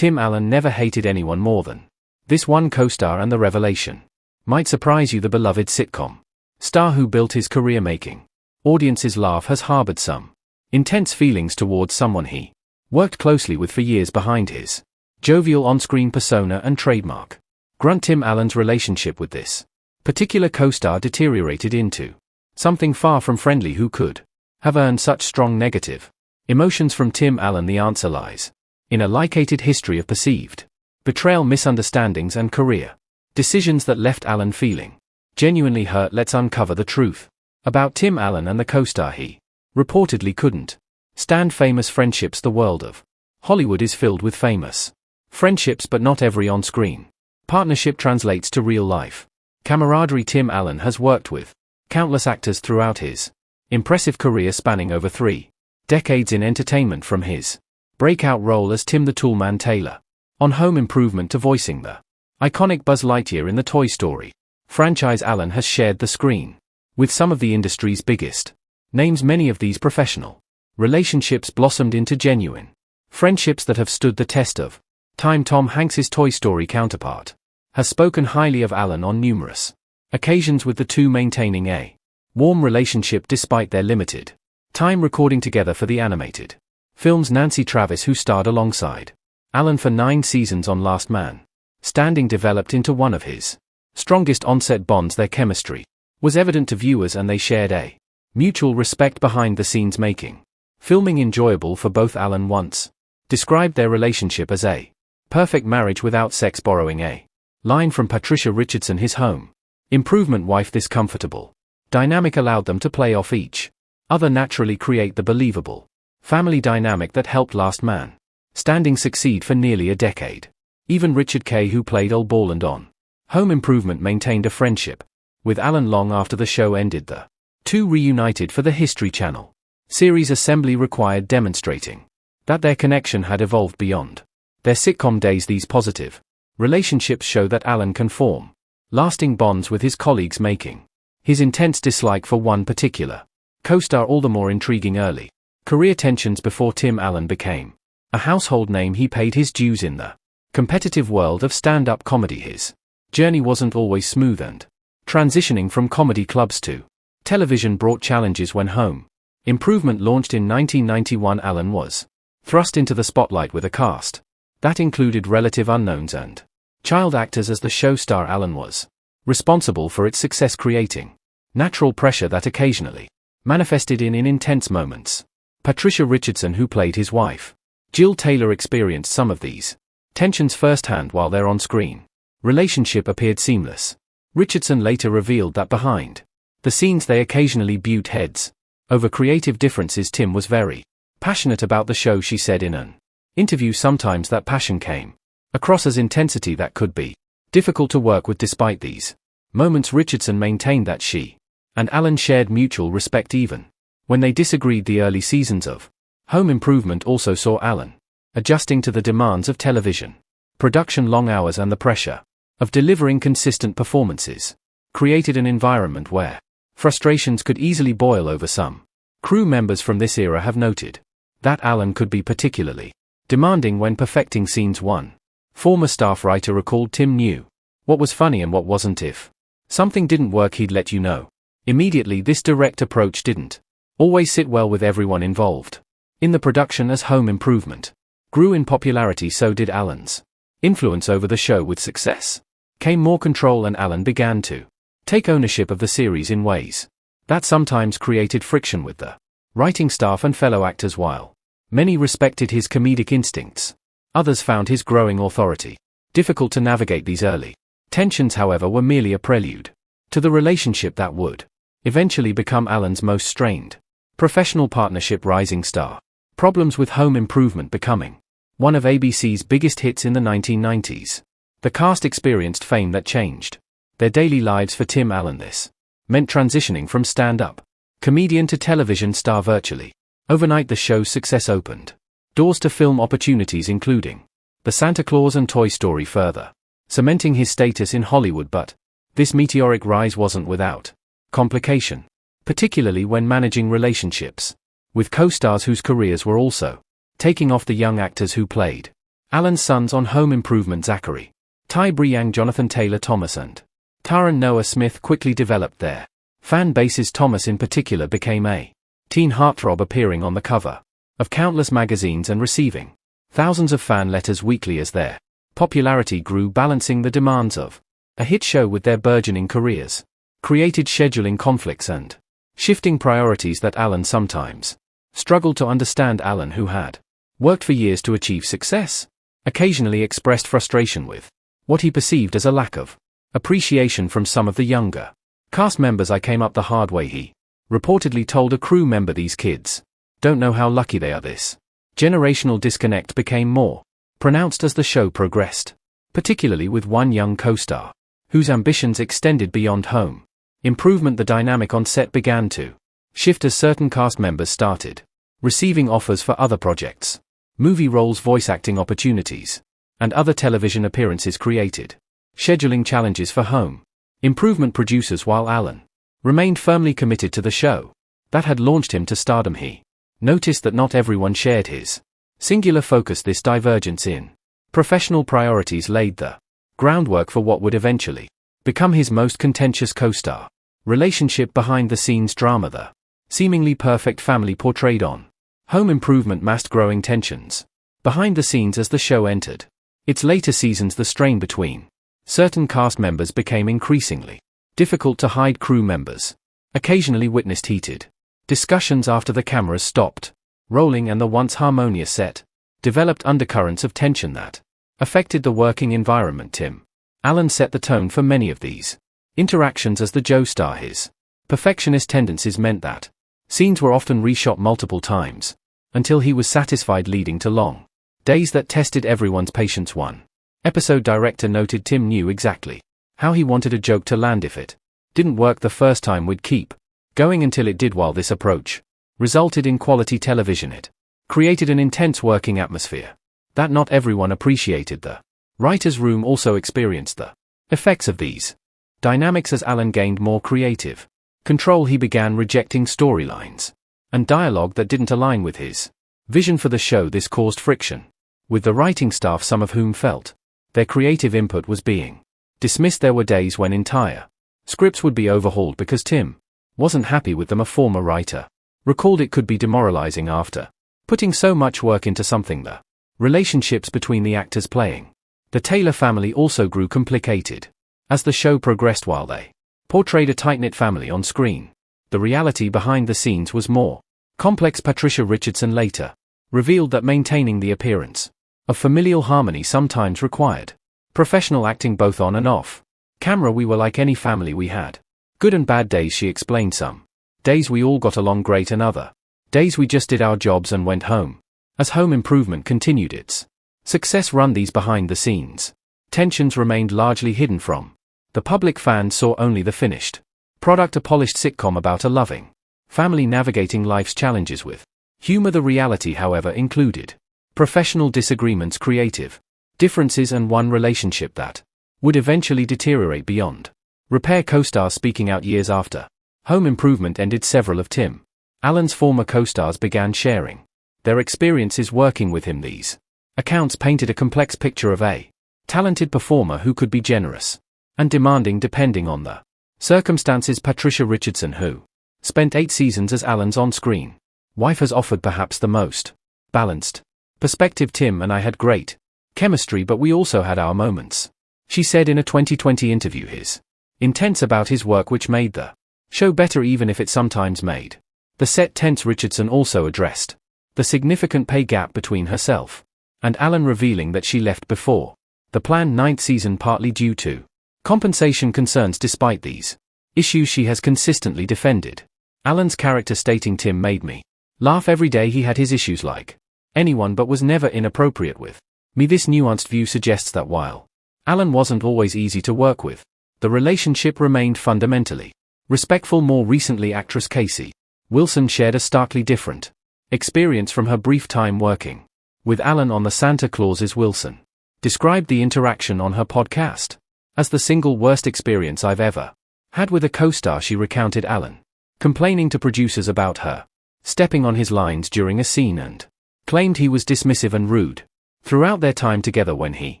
Tim Allen never hated anyone more than this one co-star, and the revelation might surprise you. The beloved sitcom star who built his career making audiences laugh has harbored some intense feelings towards someone he worked closely with for years. Behind his jovial on-screen persona and trademark grunt, Tim Allen's relationship with this particular co-star deteriorated into something far from friendly. Who could have earned such strong negative emotions from Tim Allen? The answer lies in a light-hearted history of perceived betrayal, misunderstandings, and career decisions that left Allen feeling genuinely hurt. Let's uncover the truth about Tim Allen and the co-star he reportedly couldn't stand. Famous friendships. The world of Hollywood is filled with famous friendships, but not every on-screen partnership translates to real-life camaraderie. Tim Allen has worked with countless actors throughout his impressive career spanning over 3 decades in entertainment, from his breakout role as Tim the Toolman Taylor on Home Improvement to voicing the iconic Buzz Lightyear in the Toy Story franchise. Allen has shared the screen with some of the industry's biggest names. Many of these professional relationships blossomed into genuine friendships that have stood the test of time. Tom Hanks's Toy Story counterpart has spoken highly of Allen on numerous occasions, with the two maintaining a warm relationship despite their limited time recording together for the animated films. Nancy Travis, who starred alongside Allen for 9 seasons on Last Man Standing, developed into one of his strongest on-set bonds. Their chemistry was evident to viewers, and they shared a mutual respect behind the scenes, making filming enjoyable for both. Allen once described their relationship as a perfect marriage without sex, borrowing a line from Patricia Richardson, his Home Improvement wife. This comfortable dynamic allowed them to play off each other, naturally create the believable family dynamic that helped Last Man Standing succeed for nearly a decade. Even Richard Kay, who played Ol Borland on Home Improvement, maintained a friendship with Allen long after the show ended. The two reunited for the History Channel series Assembly Required, demonstrating that their connection had evolved beyond their sitcom days. These positive relationships show that Allen can form lasting bonds with his colleagues, making his intense dislike for one particular co-star all the more intriguing. Early career tensions. Before Tim Allen became a household name, he paid his dues in the competitive world of stand-up comedy. His journey wasn't always smooth, and transitioning from comedy clubs to television brought challenges. When Home Improvement launched in 1991, Allen was thrust into the spotlight with a cast that included relative unknowns and child actors. As the show star, Allen was responsible for its success, creating natural pressure that occasionally manifested in intense moments. Patricia Richardson, who played his wife, Jill Taylor, experienced some of these tensions firsthand while their on-screen relationship appeared seamless. Richardson later revealed that behind the scenes they occasionally butted heads over creative differences. Tim was very passionate about the show, she said in an interview. Sometimes that passion came across as intensity that could be difficult to work with. Despite these moments, Richardson maintained that she and Allen shared mutual respect even when they disagreed. The early seasons of Home Improvement also saw Allen adjusting to the demands of television production. Long hours and the pressure of delivering consistent performances created an environment where frustrations could easily boil over. Some crew members from this era have noted that Allen could be particularly demanding when perfecting scenes. One former staff writer recalled Tim knew what was funny and what wasn't. If something didn't work, he'd let you know immediately. This direct approach didn't always sit well with everyone involved in the production. As Home Improvement grew in popularity, so did Allen's influence over the show. With success came more control, and Allen began to take ownership of the series in ways that sometimes created friction with the writing staff and fellow actors. While many respected his comedic instincts, others found his growing authority difficult to navigate. These early tensions, however, were merely a prelude to the relationship that would eventually become Allen's most strained professional partnership. Rising star problems, with Home Improvement becoming one of ABC's biggest hits in the 1990s. The cast experienced fame that changed their daily lives. For Tim Allen, this meant transitioning from stand-up comedian to television star virtually overnight. The show's success opened doors to film opportunities, including The Santa Claus and Toy Story, further cementing his status in Hollywood. But this meteoric rise wasn't without complication, particularly when managing relationships with co-stars whose careers were also taking off. The young actors who played Alan's sons on Home Improvement: Zachary Ty Briang, Jonathan Taylor Thomas and Taran Noah Smith quickly developed their fan bases. Thomas in particular became a teen heartthrob, appearing on the cover of countless magazines and receiving thousands of fan letters weekly as their popularity grew, balancing the demands of a hit show with their burgeoning careers created scheduling conflicts and shifting priorities that Alan sometimes struggled to understand. Alan, who had worked for years to achieve success, occasionally expressed frustration with what he perceived as a lack of appreciation from some of the younger cast members. "I came up the hard way," he reportedly told a crew member. "These kids don't know how lucky they are." This generational disconnect became more pronounced as the show progressed, particularly with one young co-star whose ambitions extended beyond Home Improvement. The dynamic on set began to shift as certain cast members started receiving offers for other projects, movie roles, voice acting opportunities, and other television appearances created scheduling challenges for Home Improvement producers. While Alan remained firmly committed to the show that had launched him to stardom, he noticed that not everyone shared his singular focus. This divergence in professional priorities laid the groundwork for what would eventually become his most contentious co-star relationship. Behind the scenes drama, the seemingly perfect family portrayed on Home Improvement masked growing tensions behind the scenes. As the show entered its later seasons, the strain between certain cast members became increasingly difficult to hide. Crew members occasionally witnessed heated discussions after the cameras stopped rolling, and the once harmonious set developed undercurrents of tension that affected the working environment. Tim Allen set the tone for many of these interactions as the Joe star. His perfectionist tendencies meant that scenes were often reshot multiple times until he was satisfied, leading to long days that tested everyone's patience. One episode director noted Tim knew exactly how he wanted a joke to land. If it didn't work the first time, we'd keep going until it did. While this approach resulted in quality television, it created an intense working atmosphere that not everyone appreciated. The writer's room also experienced the effects of these dynamics as Alan gained more creative control. He began rejecting storylines and dialogue that didn't align with his vision for the show. This caused friction with the writing staff, some of whom felt their creative input was being dismissed. There were days when entire scripts would be overhauled because Tim wasn't happy with them. A former writer recalled it could be demoralizing after putting so much work into something. The relationships between the actors playing the Taylor family also grew complicated as the show progressed. While they portrayed a tight-knit family on screen, the reality behind the scenes was more complex. Patricia Richardson later revealed that maintaining the appearance of familial harmony sometimes required professional acting both on and off camera. "We were like any family. We had good and bad days," she explained. "Some days we all got along great, and other days we just did our jobs and went home." As Home Improvement continued its success run, these behind-the-scenes tensions remained largely hidden from the public. Fans saw only the finished product, a polished sitcom about a loving family navigating life's challenges with humor. The reality, however, included professional disagreements, creative differences, and one relationship that would eventually deteriorate beyond repair. Co-stars speaking out years after Home Improvement ended. Several of Tim Allen's former co-stars began sharing their experiences working with him. These accounts painted a complex picture of a talented performer who could be generous and demanding depending on the circumstances. Patricia Richardson, who spent 8 seasons as Alan's on-screen wife, has offered perhaps the most balanced perspective. "Tim and I had great chemistry, but we also had our moments," she said in a 2020 interview. His intense about his work, which made the show better even if it sometimes made the set tense. Richardson also addressed the significant pay gap between herself and Alan, revealing that she left before the planned 9th season partly due to compensation concerns. Despite these issues, she has consistently defended Alan's character, stating, "Tim made me laugh every day. He had his issues like anyone, but was never inappropriate with me." This nuanced view suggests that while Alan wasn't always easy to work with, the relationship remained fundamentally respectful. More recently, actress Casey Wilson shared a starkly different experience from her brief time working with Alan on The Santa Clauses. Wilson described the interaction on her podcast as the single worst experience I've ever had with a co-star. She recounted Alan complaining to producers about her stepping on his lines during a scene and claimed he was dismissive and rude. Throughout their time together when he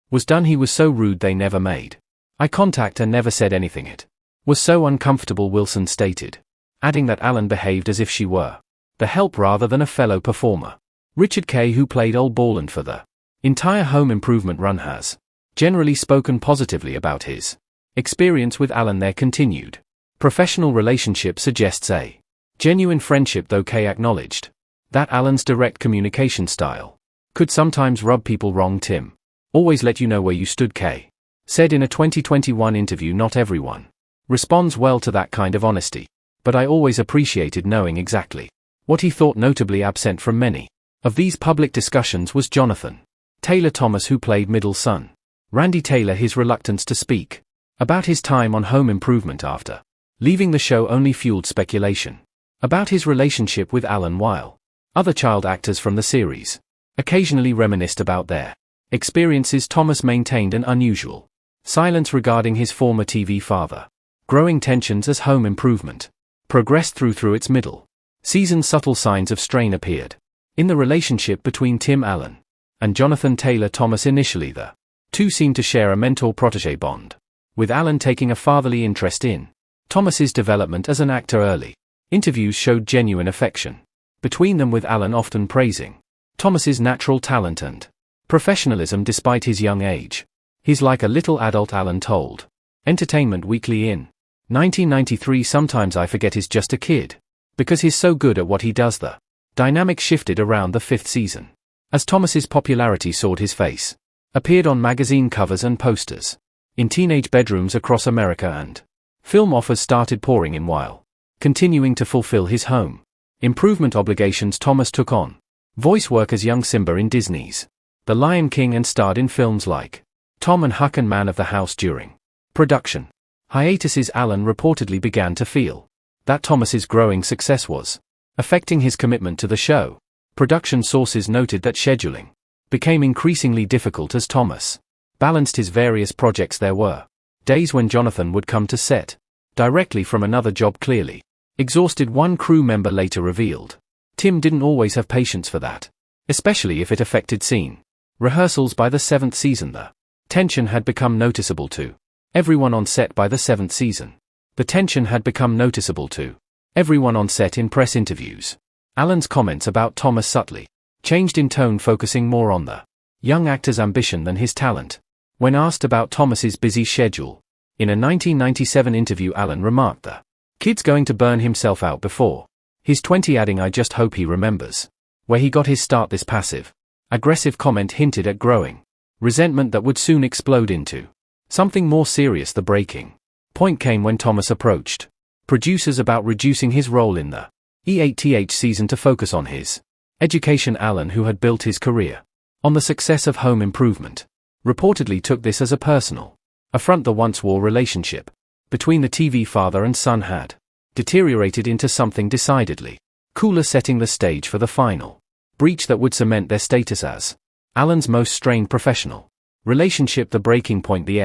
was done he was so rude they never made eye contact and never said anything. It was so uncomfortable, Wilson stated, adding that Alan behaved as if she were the help rather than a fellow performer. Richard Kay, who played Old Borland for the entire Home Improvement run, has generally spoken positively about his experience with Alan. Their continued professional relationship suggests a genuine friendship, though Kay acknowledged that Alan's direct communication style could sometimes rub people wrong. Tim always let you know where you stood, Kay said in a 2021 interview. Not everyone responds well to that kind of honesty, but I always appreciated knowing exactly what he thought. Notably absent from many of these public discussions was Jonathan Taylor Thomas, who played middle son Randy Taylor. His reluctance to speak about his time on Home Improvement after leaving the show only fueled speculation about his relationship with Alan, while other child actors from the series occasionally reminisced about their experiences. Thomas maintained an unusual silence regarding his former TV father. Growing tensions as Home Improvement progressed through its middle season. Subtle signs of strain appeared in the relationship between Tim Allen and Jonathan Taylor Thomas. Initially, the two seemed to share a mentor-protege bond, with Allen taking a fatherly interest in Thomas's development as an actor. Early interviews showed genuine affection between them, with Allen often praising Thomas's natural talent and professionalism despite his young age. He's like a little adult, Allen told Entertainment Weekly in 1993. Sometimes I forget he's just a kid, because he's so good at what he does. The dynamic shifted around the 5th season, as Thomas's popularity soared. His face appeared on magazine covers and posters in teenage bedrooms across America, and film offers started pouring in. While continuing to fulfill his Home Improvement obligations, Thomas took on voice work as young Simba in Disney's The Lion King and starred in films like Tom and Huck and Man of the House. During production hiatuses, Allen reportedly began to feel that Thomas's growing success was affecting his commitment to the show. Production sources noted that scheduling became increasingly difficult as Thomas balanced his various projects. There were days when Jonathan would come to set directly from another job, clearly exhausted. One crew member later revealed Tim didn't always have patience for that, especially if it affected scene rehearsals. By the 7th season, the tension had become noticeable to everyone on set. By the 7th season, the tension had become noticeable to everyone on set. In press interviews, Allen's comments about Thomas subtly changed in tone, focusing more on the young actor's ambition than his talent. When asked about Thomas's busy schedule, in a 1997 interview, Allen remarked, "The kid's going to burn himself out before he's 20, adding, I just hope he remembers where he got his start." This passive-aggressive comment hinted at growing resentment that would soon explode into something more serious. The breaking point came when Thomas approached producers about reducing his role in the EATH season to focus on his education. Allen, who had built his career on the success of Home Improvement, reportedly took this as a personal affront. The once-war relationship between the TV father and son had deteriorated into something decidedly cooler, setting the stage for the final breach that would cement their status as Allen's most strained professional relationship. The breaking point, the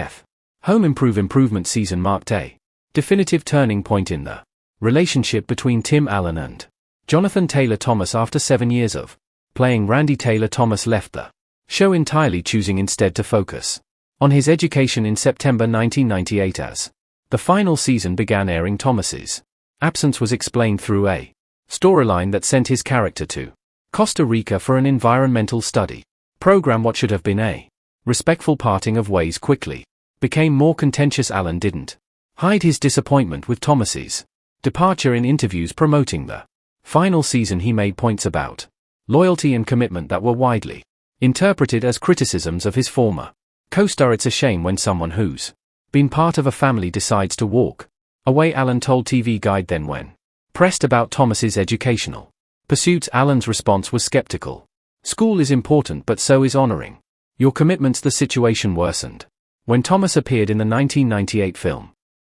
Home Improvement season, marked a definitive turning point in the relationship between Tim Allen and Jonathan Taylor Thomas. After 7 years of playing Randy Taylor, Thomas left the show entirely, choosing instead to focus on his education. In September 1998, as the final season began airing, Thomas's absence was explained through a storyline that sent his character to Costa Rica for an environmental study program. What should have been a respectful parting of ways quickly became more contentious. Allen didn't hide his disappointment with Thomas's departure. In interviews promoting the final season, he made points about loyalty and commitment that were widely interpreted as criticisms of his former co-star. It's a shame when someone who's been part of a family decides to walk away, Allen told TV Guide. Then when pressed about Thomas's educational pursuits, Allen's response was skeptical. "School is important, but so is honoring your commitments." The situation worsened when Thomas appeared in the 1998 film